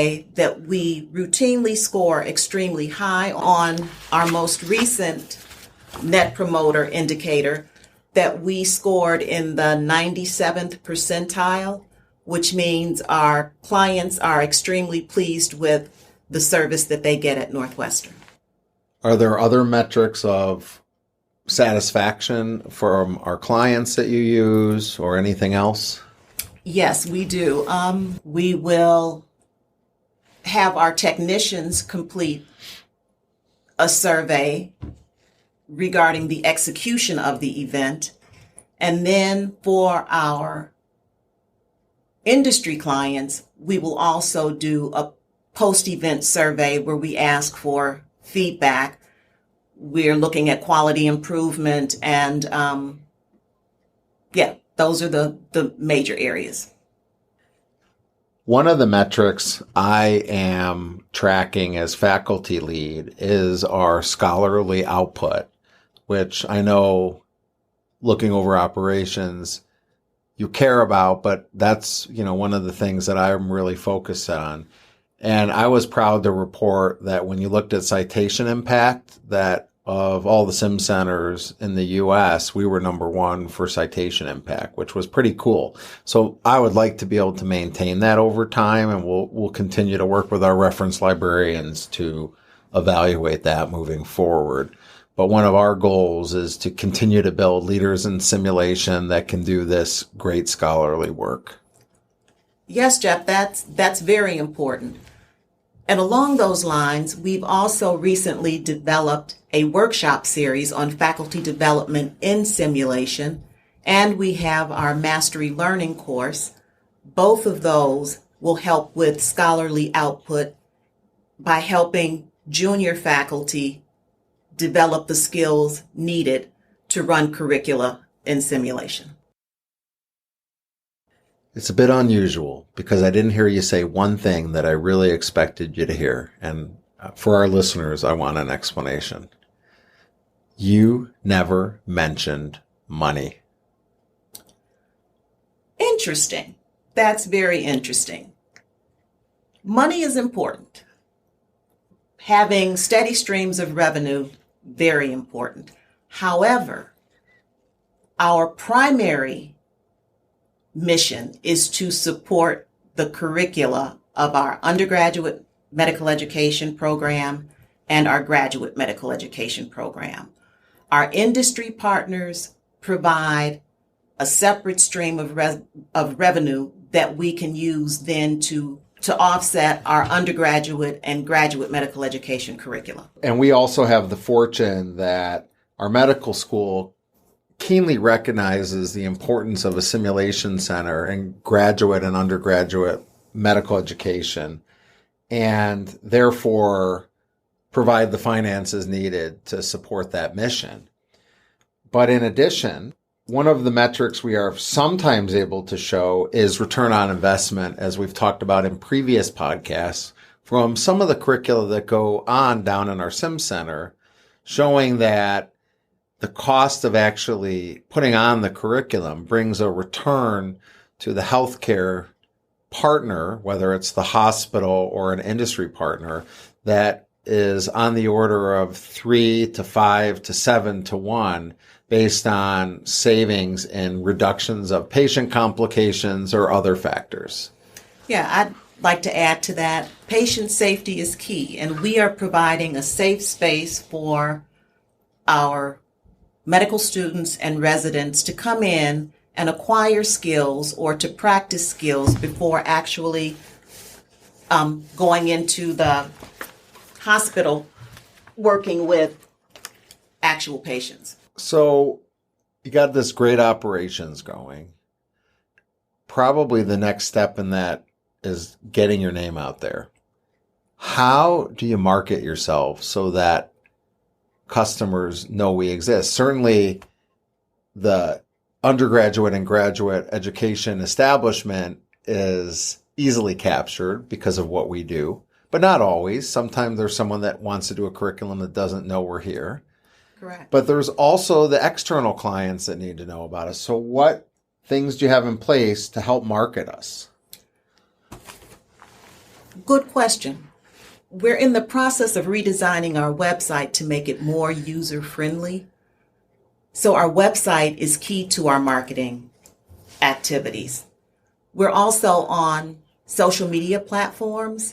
say that we routinely score extremely high on our most recent Net Promoter Indicator, that we scored in the 97th percentile, which means our clients are extremely pleased with the service that they get at Northwestern. Are there other metrics of satisfaction from our clients that you use or anything else? Yes, we do. We will have our technicians complete a survey regarding the execution of the event. And then for our industry clients, we will also do a post-event survey where we ask for feedback. We're looking at quality improvement and, those are the major areas. One of the metrics I am tracking as faculty lead is our scholarly output, which I know, looking over operations, you care about, but that's, one of the things that I'm really focused on. And I was proud to report that when you looked at citation impact, that of all the sim centers in the U.S., we were number one for citation impact, which was pretty cool. So I would like to be able to maintain that over time, and we'll continue to work with our reference librarians to evaluate that moving forward. But one of our goals is to continue to build leaders in simulation that can do this great scholarly work. Yes, Jeff, that's very important. And along those lines, we've also recently developed a workshop series on faculty development in simulation, and we have our Mastery Learning course. Both of those will help with scholarly output by helping junior faculty develop the skills needed to run curricula in simulation. It's a bit unusual because I didn't hear you say one thing that I really expected you to hear. And for our listeners, I want an explanation. You never mentioned money. Interesting. That's very interesting. Money is important. Having steady streams of revenue, very important. However, our primary mission is to support the curricula of our undergraduate medical education program and our graduate medical education program. Our industry partners provide a separate stream of revenue that we can use then to offset our undergraduate and graduate medical education curricula. And we also have the fortune that our medical school keenly recognizes the importance of a simulation center in graduate and undergraduate medical education, and therefore provide the finances needed to support that mission. But in addition, one of the metrics we are sometimes able to show is return on investment, as we've talked about in previous podcasts, from some of the curricula that go on down in our sim center, showing that the cost of actually putting on the curriculum brings a return to the healthcare partner, whether it's the hospital or an industry partner, that is on the order of 3 to 5 to 7 to 1 based on savings and reductions of patient complications or other factors. Yeah, I'd like to add to that. Patient safety is key, and we are providing a safe space for our medical students and residents to come in and acquire skills or to practice skills before actually going into the hospital working with actual patients. So you got this great operations going. Probably the next step in that is getting your name out there. How do you market yourself so that customers know we exist? Certainly the undergraduate and graduate education establishment is easily captured because of what we do, but not always. Sometimes there's someone that wants to do a curriculum that doesn't know we're here. Correct. But there's also the external clients that need to know about us. So what things do you have in place to help market us? Good question. We're in the process of redesigning our website to make it more user-friendly. So our website is key to our marketing activities. We're also on social media platforms.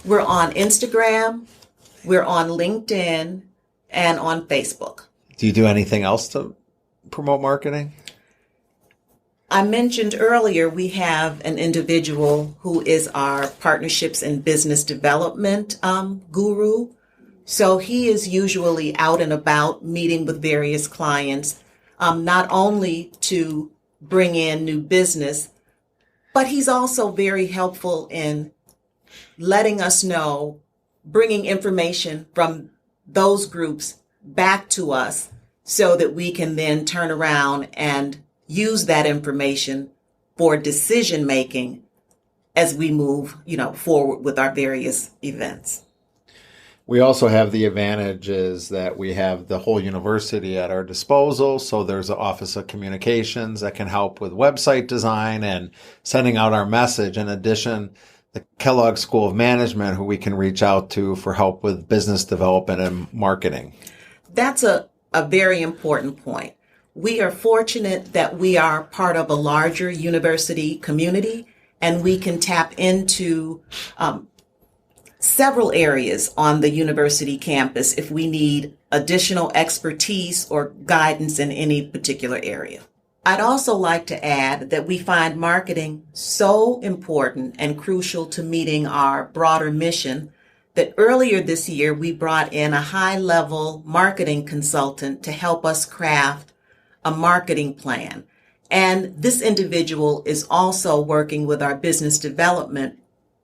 We're on Instagram, we're on LinkedIn, and on Facebook. Do you do anything else to promote marketing? I mentioned earlier we have an individual who is our partnerships and business development guru. So he is usually out and about meeting with various clients, not only to bring in new business, but he's also very helpful in letting us know, bringing information from those groups back to us so that we can then turn around and use that information for decision making as we move, forward with our various events. We also have the advantages that we have the whole university at our disposal. So there's an Office of Communications that can help with website design and sending out our message. In addition, the Kellogg School of Management, who we can reach out to for help with business development and marketing. That's a very important point. We are fortunate that we are part of a larger university community, and we can tap into several areas on the university campus if we need additional expertise or guidance in any particular area. I'd also like to add that we find marketing so important and crucial to meeting our broader mission that earlier this year we brought in a high-level marketing consultant to help us craft a marketing plan. And this individual is also working with our business development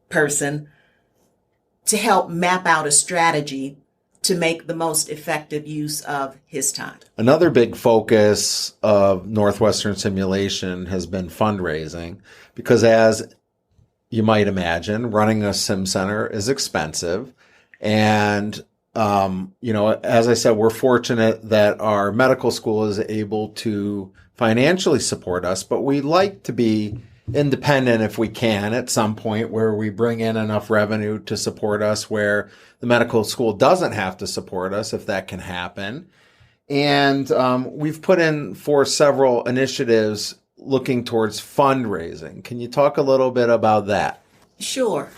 person to help map out a strategy to make the most effective use of his time. Another big focus of Northwestern Simulation has been fundraising, because as you might imagine, running a sim center is expensive. And as I said, we're fortunate that our medical school is able to financially support us, but we like to be independent if we can at some point, where we bring in enough revenue to support us, where the medical school doesn't have to support us, if that can happen. And we've put in for several initiatives looking towards fundraising. Can you talk a little bit about that? Sure.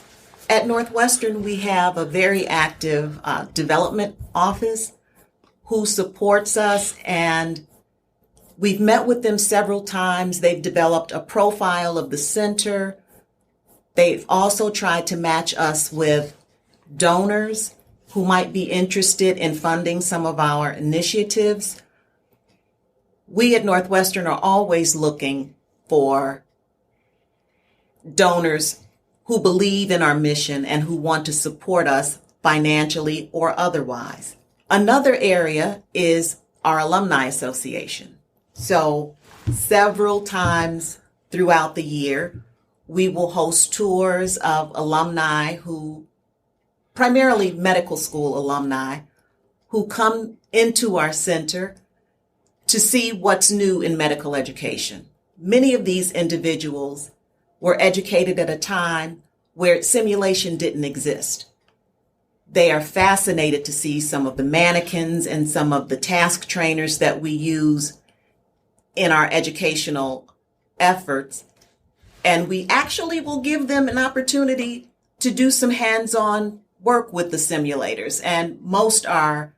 At Northwestern, we have a very active development office who supports us, and we've met with them several times. They've developed a profile of the center. They've also tried to match us with donors who might be interested in funding some of our initiatives. We at Northwestern are always looking for donors who believe in our mission and who want to support us financially or otherwise. Another area is our Alumni Association. So several times throughout the year, we will host tours of alumni who, primarily medical school alumni, who come into our center to see what's new in medical education. Many of these individuals were educated at a time where simulation didn't exist. They are fascinated to see some of the mannequins and some of the task trainers that we use in our educational efforts. And we actually will give them an opportunity to do some hands-on work with the simulators. And most are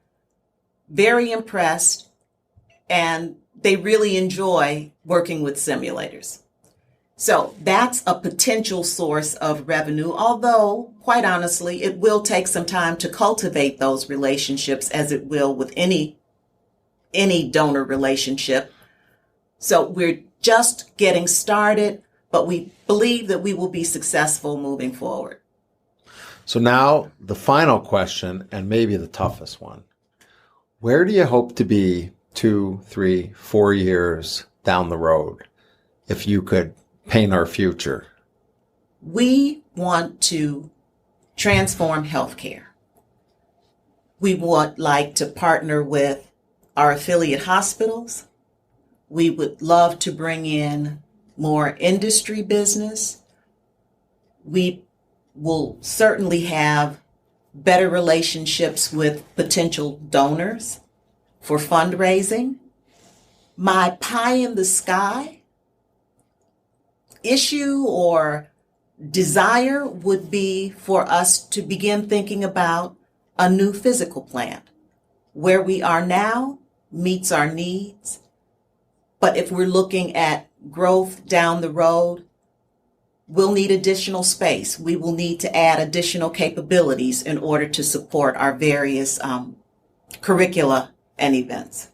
very impressed, and they really enjoy working with simulators. So that's a potential source of revenue, although, quite honestly, it will take some time to cultivate those relationships, as it will with any donor relationship. So we're just getting started, but we believe that we will be successful moving forward. So now the final question, and maybe the toughest one. Where do you hope to be 2, 3, 4 years down the road, if you could paint our future? We want to transform healthcare. We would like to partner with our affiliate hospitals. We would love to bring in more industry business. We will certainly have better relationships with potential donors for fundraising. My pie in the sky issue or desire would be for us to begin thinking about a new physical plant. Where we are now meets our needs, but if we're looking at growth down the road, we'll need additional space. We will need to add additional capabilities in order to support our various curricula and events.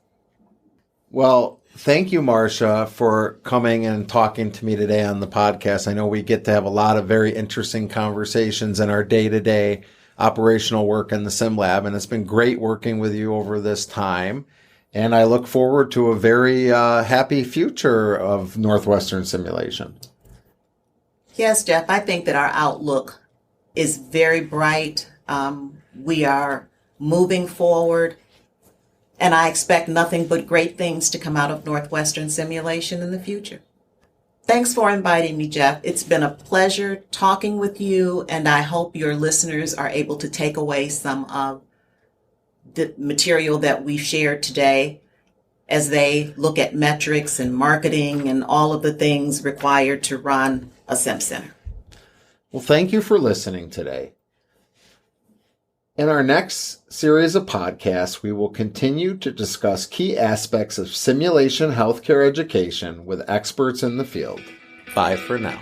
Well, thank you, Marsha, for coming and talking to me today on the podcast. I know we get to have a lot of very interesting conversations in our day-to-day operational work in the Sim Lab, and it's been great working with you over this time. And I look forward to a very happy future of Northwestern Simulation. Yes, Jeff, I think that our outlook is very bright. We are moving forward, and I expect nothing but great things to come out of Northwestern Simulation in the future. Thanks for inviting me, Jeff. It's been a pleasure talking with you, and I hope your listeners are able to take away some of the material that we've shared today as they look at metrics and marketing and all of the things required to run a Sim Center. Well, thank you for listening today. In our next series of podcasts, we will continue to discuss key aspects of simulation healthcare education with experts in the field. Bye for now.